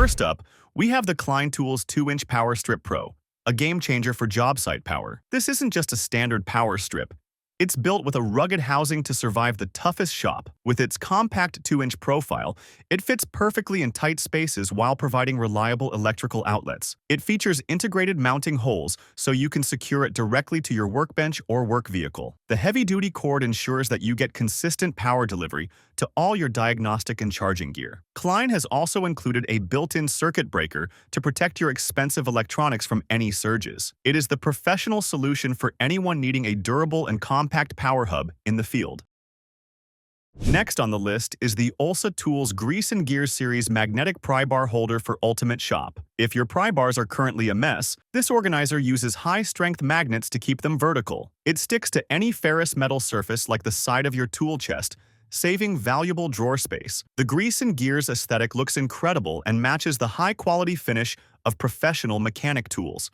First up, we have the Klein Tools 2-inch Power Strip Pro, a game changer for job site power. This isn't just a standard power strip. It's built with a rugged housing to survive the toughest shop. With its compact 2-inch profile, it fits perfectly in tight spaces while providing reliable electrical outlets. It features integrated mounting holes so you can secure it directly to your workbench or work vehicle. The heavy-duty cord ensures that you get consistent power delivery to all your diagnostic and charging gear. Klein has also included a built-in circuit breaker to protect your expensive electronics from any surges. It is the professional solution for anyone needing a durable and compact power hub in the field. Next on the list is the Olsa Tools Grease and Gear Series Magnetic Pry Bar Holder for Ultimate Shop. If your pry bars are currently a mess, this organizer uses high-strength magnets to keep them vertical. It sticks to any ferrous metal surface like the side of your tool chest, saving valuable drawer space. The Grease and Gears aesthetic looks incredible and matches the high-quality finish of professional mechanic tools.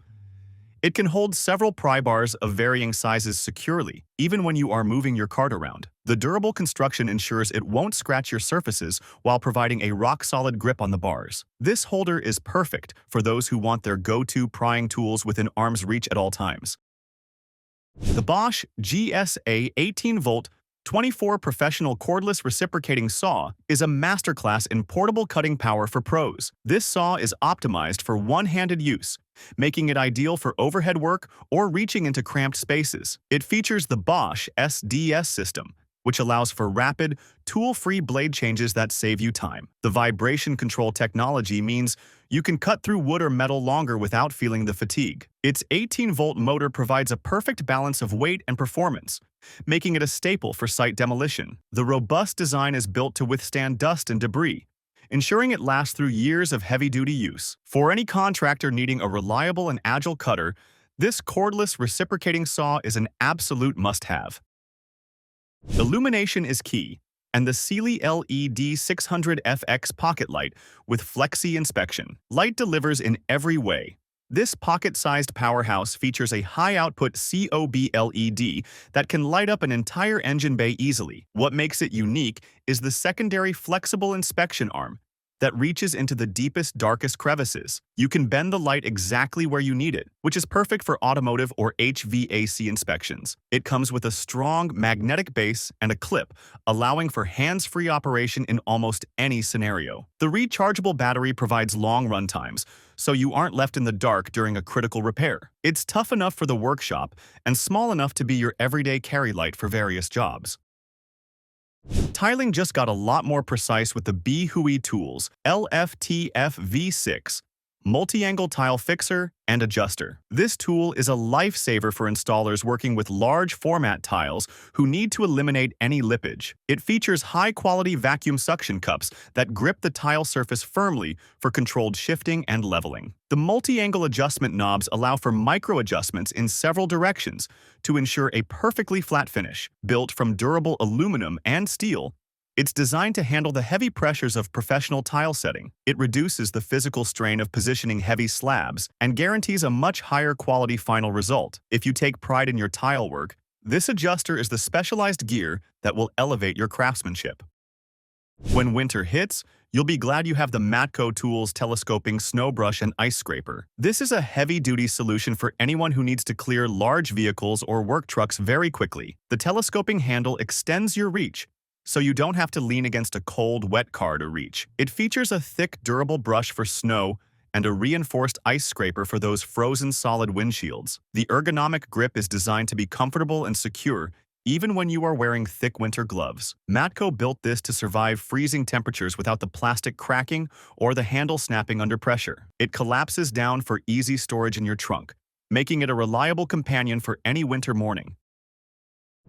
It can hold several pry bars of varying sizes securely, even when you are moving your cart around. The durable construction ensures it won't scratch your surfaces while providing a rock-solid grip on the bars. This holder is perfect for those who want their go-to prying tools within arm's reach at all times. The Bosch GSA 18-volt 24 professional cordless reciprocating saw is a masterclass in portable cutting power for pros. This saw is optimized for one-handed use, making it ideal for overhead work or reaching into cramped spaces. It features the Bosch SDS system, which allows for rapid, tool-free blade changes that save you time. The vibration control technology means you can cut through wood or metal longer without feeling the fatigue. Its 18-volt motor provides a perfect balance of weight and performance, making it a staple for site demolition. The robust design is built to withstand dust and debris, ensuring it lasts through years of heavy-duty use. For any contractor needing a reliable and agile cutter, this cordless reciprocating saw is an absolute must-have.Illumination is key, and the Sealey LED 600FX pocket light with Flexi inspection. Light delivers in every way. This pocket-sized powerhouse features a high-output COB LED that can light up an entire engine bay easily. What makes it unique is the secondary flexible inspection arm that reaches into the deepest, darkest crevices. You can bend the light exactly where you need it, which is perfect for automotive or HVAC inspections. It comes with a strong magnetic base and a clip, allowing for hands-free operation in almost any scenario. The rechargeable battery provides long run times, so you aren't left in the dark during a critical repair. It's tough enough for the workshop and small enough to be your everyday carry light for various jobs. Tiling just got a lot more precise with the Bihui Tools LFTF V6 multi-angle tile fixer and adjuster. This tool is a lifesaver for installers working with large format tiles who need to eliminate any lippage. It features high-quality vacuum suction cups that grip the tile surface firmly for controlled shifting and leveling. The multi-angle adjustment knobs allow for micro-adjustments in several directions to ensure a perfectly flat finish. Built from durable aluminum and steel, it's designed to handle the heavy pressures of professional tile setting. It reduces the physical strain of positioning heavy slabs and guarantees a much higher quality final result. If you take pride in your tile work, this adjuster is the specialized gear that will elevate your craftsmanship. When winter hits, you'll be glad you have the Matco Tools Telescoping Snow Brush and Ice Scraper. This is a heavy-duty solution for anyone who needs to clear large vehicles or work trucks very quickly. The telescoping handle extends your reach, so you don't have to lean against a cold, wet car to reach. It features a thick, durable brush for snow and a reinforced ice scraper for those frozen solid windshields. The ergonomic grip is designed to be comfortable and secure, even when you are wearing thick winter gloves. Matco built this to survive freezing temperatures without the plastic cracking or the handle snapping under pressure. It collapses down for easy storage in your trunk, making it a reliable companion for any winter morning.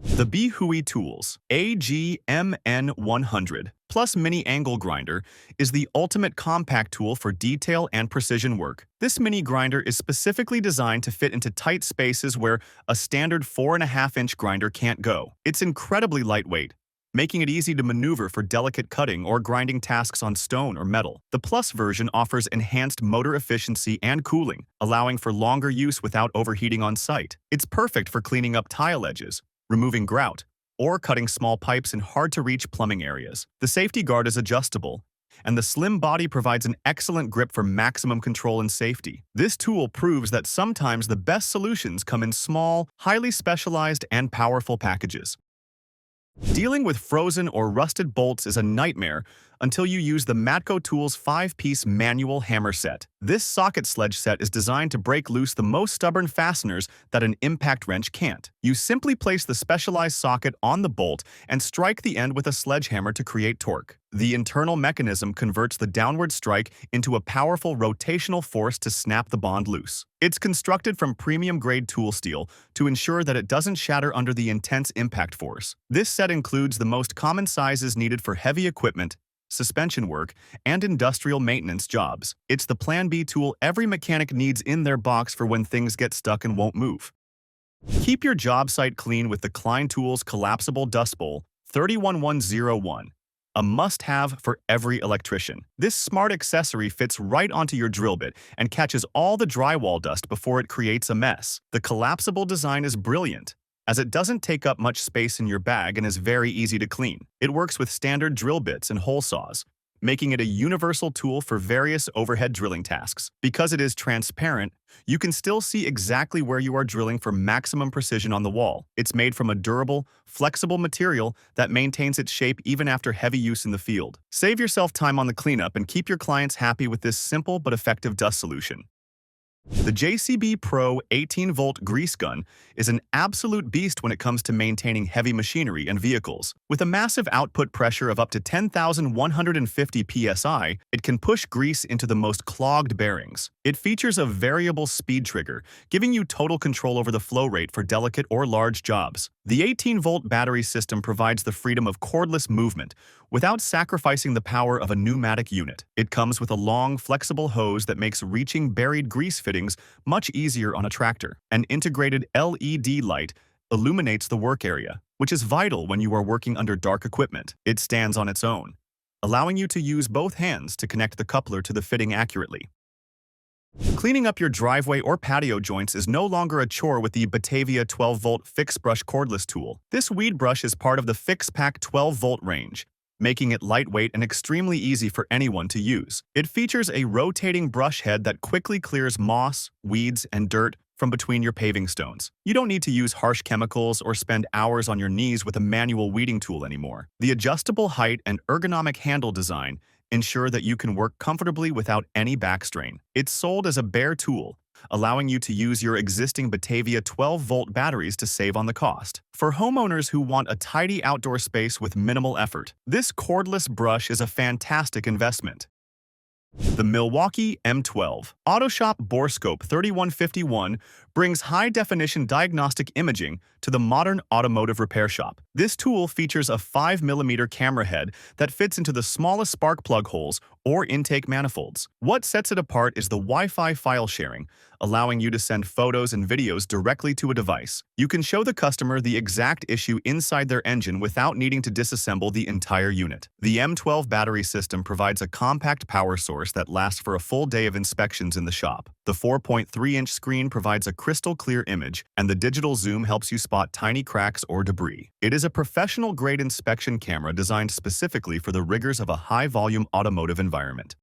The Bihui Tools AGMN100 Plus Mini Angle Grinder is the ultimate compact tool for detail and precision work. This mini grinder is specifically designed to fit into tight spaces where a standard 4.5-inch grinder can't go. It's incredibly lightweight, making it easy to maneuver for delicate cutting or grinding tasks on stone or metal. The Plus version offers enhanced motor efficiency and cooling, allowing for longer use without overheating on site. It's perfect for cleaning up tile edges, removing grout, or cutting small pipes in hard-to-reach plumbing areas. The safety guard is adjustable, and the slim body provides an excellent grip for maximum control and safety. This tool proves that sometimes the best solutions come in small, highly specialized, and powerful packages. Dealing with frozen or rusted bolts is a nightmare until you use the Matco Tools 5-piece manual hammer set. This socket sledge set is designed to break loose the most stubborn fasteners that an impact wrench can't. You simply place the specialized socket on the bolt and strike the end with a sledgehammer to create torque. The internal mechanism converts the downward strike into a powerful rotational force to snap the bond loose. It's constructed from premium-grade tool steel to ensure that it doesn't shatter under the intense impact force. This set includes the most common sizes needed for heavy equipment, suspension work, and industrial maintenance jobs. It's the Plan B tool every mechanic needs in their box for when things get stuck and won't move. Keep your job site clean with the Klein Tools Collapsible Dust Bowl 31101. A must-have for every electrician. This smart accessory fits right onto your drill bit and catches all the drywall dust before it creates a mess. The collapsible design is brilliant, as it doesn't take up much space in your bag and is very easy to clean. It works with standard drill bits and hole saws, making it a universal tool for various overhead drilling tasks. Because it is transparent, you can still see exactly where you are drilling for maximum precision on the wall. It's made from a durable, flexible material that maintains its shape even after heavy use in the field. Save yourself time on the cleanup and keep your clients happy with this simple but effective dust solution. The JCB Pro 18-volt grease gun is an absolute beast when it comes to maintaining heavy machinery and vehicles. With a massive output pressure of up to 10,150 psi, it can push grease into the most clogged bearings. It features a variable speed trigger, giving you total control over the flow rate for delicate or large jobs. The 18-volt battery system provides the freedom of cordless movement without sacrificing the power of a pneumatic unit. It comes with a long, flexible hose that makes reaching buried grease fittings much easier on a tractor. An integrated LED light illuminates the work area, which is vital when you are working under dark equipment. It stands on its own, allowing you to use both hands to connect the coupler to the fitting accurately. Cleaning up your driveway or patio joints is no longer a chore with the Batavia 12-volt Fix Brush cordless tool. This weed brush is part of the Fix Pack 12-volt range, making it lightweight and extremely easy for anyone to use. It features a rotating brush head that quickly clears moss, weeds, and dirt from between your paving stones. You don't need to use harsh chemicals or spend hours on your knees with a manual weeding tool anymore. The adjustable height and ergonomic handle design ensure that you can work comfortably without any back strain. It's sold as a bare tool, allowing you to use your existing Batavia 12-volt batteries to save on the cost. For homeowners who want a tidy outdoor space with minimal effort, this cordless brush is a fantastic investment. The Milwaukee M12 AutoShop Borescope 3151 brings high-definition diagnostic imaging to the modern automotive repair shop. This tool features a 5mm camera head that fits into the smallest spark plug holes or intake manifolds. What sets it apart is the Wi-Fi file sharing, allowing you to send photos and videos directly to a device. You can show the customer the exact issue inside their engine without needing to disassemble the entire unit. The M12 battery system provides a compact power source that lasts for a full day of inspections in the shop. The 4.3-inch screen provides a crystal-clear image, and the digital zoom helps you spot tiny cracks or debris. It is a professional-grade inspection camera designed specifically for the rigors of a high-volume automotive environment.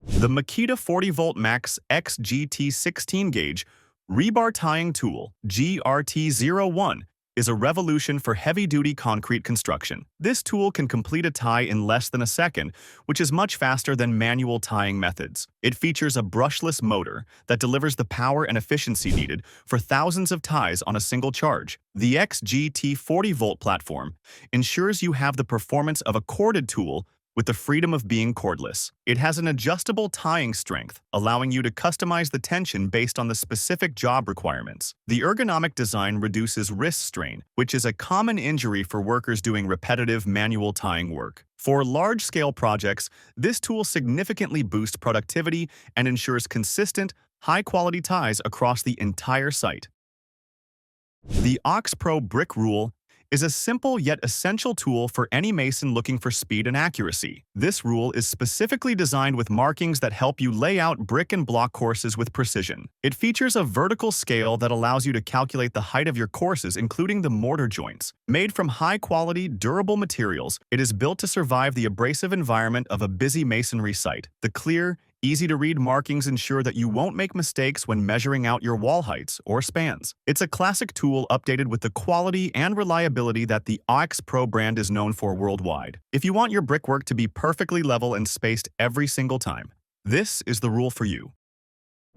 The Makita 40-volt Max XGT 16-gauge rebar tying tool GRT01 is a revolution for heavy-duty concrete construction. This tool can complete a tie in less than a second, which is much faster than manual tying methods. It features a brushless motor that delivers the power and efficiency needed for thousands of ties on a single charge. The XGT 40-volt platform ensures you have the performance of a corded tool with the freedom of being cordless. It has an adjustable tying strength, allowing you to customize the tension based on the specific job requirements. The ergonomic design reduces wrist strain, which is a common injury for workers doing repetitive manual tying work. For large-scale projects, this tool significantly boosts productivity and ensures consistent, high-quality ties across the entire site. The OX Pro Brick Rule is a simple yet essential tool for any mason looking for speed and accuracy. This rule is specifically designed with markings that help you lay out brick and block courses with precision. It features a vertical scale that allows you to calculate the height of your courses, including the mortar joints. Made from high-quality, durable materials, it is built to survive the abrasive environment of a busy masonry site. The clear, easy-to-read markings ensure that you won't make mistakes when measuring out your wall heights or spans. It's a classic tool updated with the quality and reliability that the OX Pro brand is known for worldwide. If you want your brickwork to be perfectly level and spaced every single time, this is the rule for you.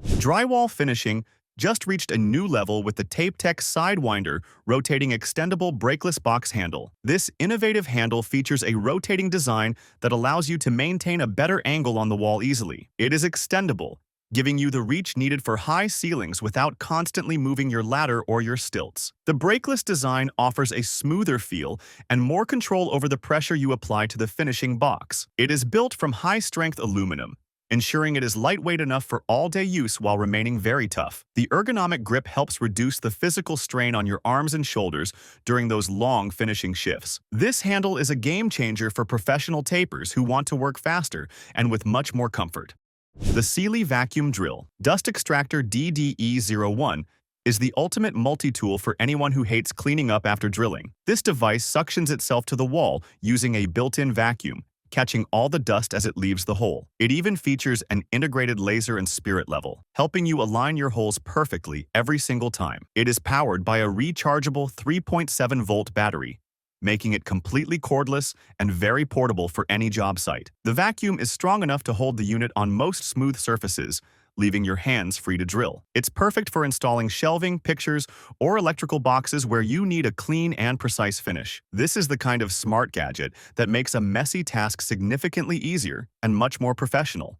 Drywall finishing just reached a new level with the TapeTech Sidewinder rotating extendable brakeless box handle. This innovative handle features a rotating design that allows you to maintain a better angle on the wall easily. It is extendable, giving you the reach needed for high ceilings without constantly moving your ladder or your stilts. The brakeless design offers a smoother feel and more control over the pressure you apply to the finishing box. It is built from high-strength aluminum, ensuring it is lightweight enough for all-day use while remaining very tough. The ergonomic grip helps reduce the physical strain on your arms and shoulders during those long finishing shifts. This handle is a game-changer for professional tapers who want to work faster and with much more comfort. The Sealey Vacuum Drill Dust Extractor DDE01 is the ultimate multi-tool for anyone who hates cleaning up after drilling. This device suctions itself to the wall using a built-in vacuum, catching all the dust as it leaves the hole. It even features an integrated laser and spirit level, helping you align your holes perfectly every single time. It is powered by a rechargeable 3.7-volt battery, making it completely cordless and very portable for any job site. The vacuum is strong enough to hold the unit on most smooth surfaces, leaving your hands free to drill. It's perfect for installing shelving, pictures, or electrical boxes where you need a clean and precise finish. This is the kind of smart gadget that makes a messy task significantly easier and much more professional.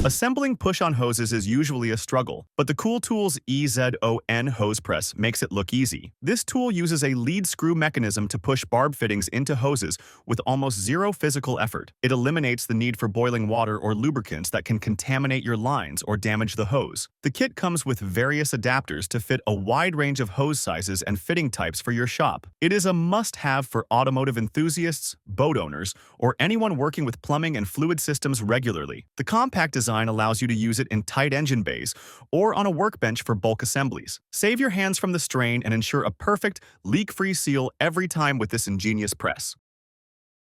Assembling push-on hoses is usually a struggle, but the Cool Tools EZON hose press makes it look easy. This tool uses a lead screw mechanism to push barb fittings into hoses with almost zero physical effort. It eliminates the need for boiling water or lubricants that can contaminate your lines or damage the hose. The kit comes with various adapters to fit a wide range of hose sizes and fitting types for your shop. It is a must-have for automotive enthusiasts, boat owners, or anyone working with plumbing and fluid systems regularly. The compact design allows you to use it in tight engine bays or on a workbench for bulk assemblies. Save your hands from the strain and ensure a perfect, leak-free seal every time with this ingenious press.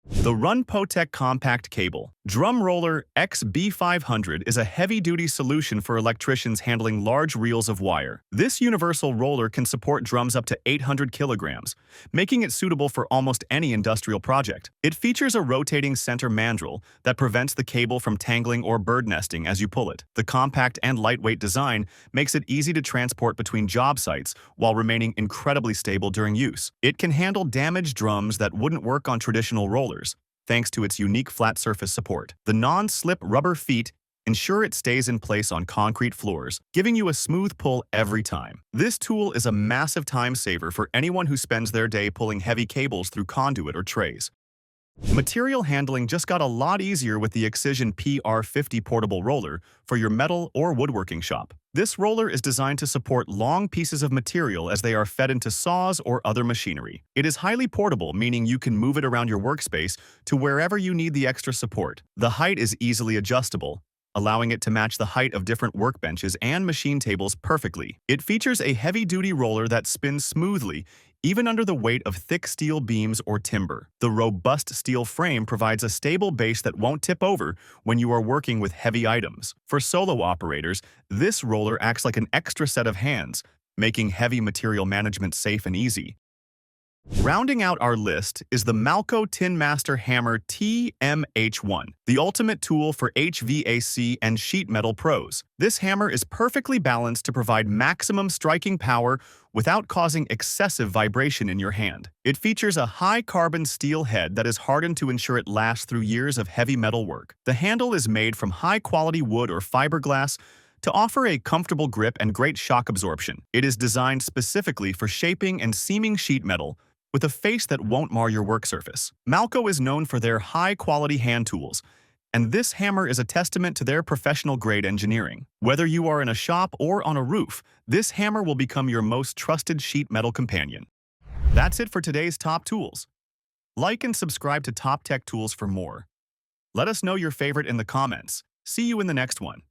The Run-Potec Compact Cable Drum Roller XB500 is a heavy-duty solution for electricians handling large reels of wire. This universal roller can support drums up to 800 kilograms, making it suitable for almost any industrial project. It features a rotating center mandrel that prevents the cable from tangling or bird nesting as you pull it. The compact and lightweight design makes it easy to transport between job sites while remaining incredibly stable during use. It can handle damaged drums that wouldn't work on traditional rollers, thanks to its unique flat surface support. The non-slip rubber feet ensure it stays in place on concrete floors, giving you a smooth pull every time. This tool is a massive time saver for anyone who spends their day pulling heavy cables through conduit or trays. Material handling just got a lot easier with the Excision PR50 portable roller for your metal or woodworking shop. This roller is designed to support long pieces of material as they are fed into saws or other machinery. It is highly portable, meaning you can move it around your workspace to wherever you need the extra support. The height is easily adjustable, allowing it to match the height of different workbenches and machine tables perfectly. It features a heavy-duty roller that spins smoothly, even under the weight of thick steel beams or timber. The robust steel frame provides a stable base that won't tip over when you are working with heavy items. For solo operators, this roller acts like an extra set of hands, making heavy material management safe and easy. Rounding out our list is the Matco Tin Master Hammer TMH1, the ultimate tool for HVAC and sheet metal pros. This hammer is perfectly balanced to provide maximum striking power without causing excessive vibration in your hand. It features a high-carbon steel head that is hardened to ensure it lasts through years of heavy metal work. The handle is made from high-quality wood or fiberglass to offer a comfortable grip and great shock absorption. It is designed specifically for shaping and seaming sheet metal, with a face that won't mar your work surface. Matco is known for their high-quality hand tools, and this hammer is a testament to their professional-grade engineering. Whether you are in a shop or on a roof, this hammer will become your most trusted sheet metal companion. That's it for today's top tools. Like and subscribe to Top Tech Tools for more. Let us know your favorite in the comments. See you in the next one.